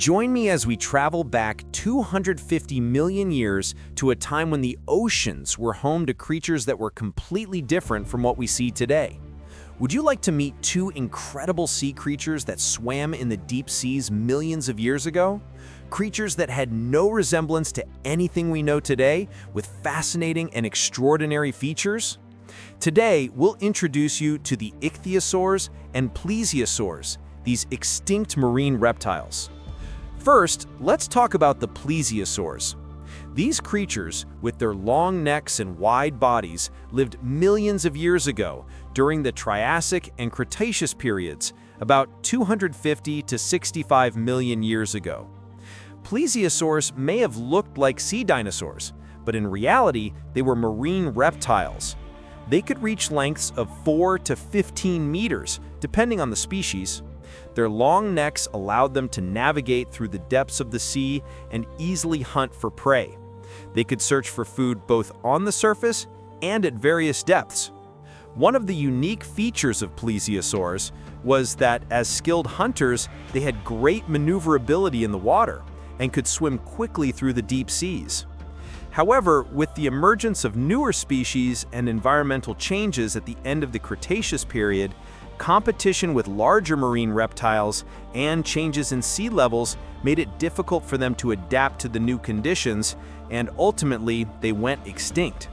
Join me as we travel back 250 million years to a time when the oceans were home to creatures that were completely different from what we see today. Would you like to meet two incredible sea creatures that swam in the deep seas millions of years ago? Creatures that had no resemblance to anything we know today, with fascinating and extraordinary features? Today, we'll introduce you to the ichthyosaurs and plesiosaurs, these extinct marine reptiles. First, let's talk about the plesiosaurs. These creatures, with their long necks and wide bodies, lived millions of years ago during the Triassic and Cretaceous periods, about 250 to 65 million years ago. Plesiosaurs may have looked like sea dinosaurs, but in reality, they were marine reptiles. They could reach lengths of 4 to 15 meters, depending on the species. Their long necks allowed them to navigate through the depths of the sea and easily hunt for prey. They could search for food both on the surface and at various depths. One of the unique features of plesiosaurs was that as skilled hunters, they had great maneuverability in the water and could swim quickly through the deep seas. However, with the emergence of newer species and environmental changes at the end of the Cretaceous period, competition with larger marine reptiles and changes in sea levels made it difficult for them to adapt to the new conditions, and ultimately they went extinct.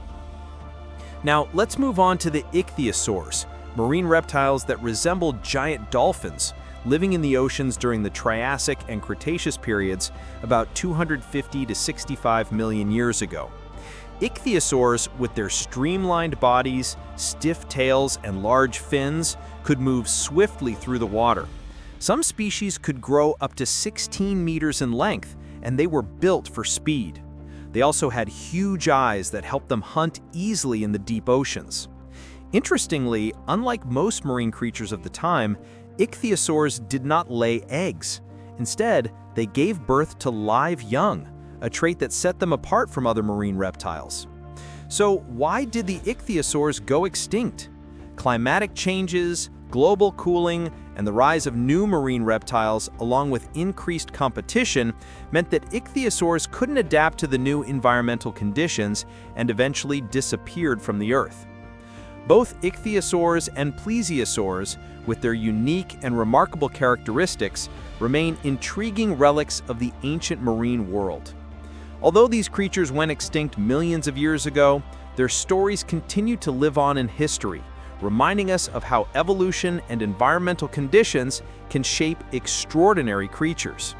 Now, let's move on to the ichthyosaurs, marine reptiles that resemble giant dolphins, living in the oceans during the Triassic and Cretaceous periods about 250 to 65 million years ago. Ichthyosaurs, with their streamlined bodies, stiff tails, and large fins, could move swiftly through the water. Some species could grow up to 16 meters in length, and they were built for speed. They also had huge eyes that helped them hunt easily in the deep oceans. Interestingly, unlike most marine creatures of the time, ichthyosaurs did not lay eggs. Instead, they gave birth to live young, a trait that set them apart from other marine reptiles. So why did the ichthyosaurs go extinct? Climatic changes, global cooling, and the rise of new marine reptiles, along with increased competition, meant that ichthyosaurs couldn't adapt to the new environmental conditions and eventually disappeared from the Earth. Both ichthyosaurs and plesiosaurs, with their unique and remarkable characteristics, remain intriguing relics of the ancient marine world. Although these creatures went extinct millions of years ago, their stories continue to live on in history, reminding us of how evolution and environmental conditions can shape extraordinary creatures.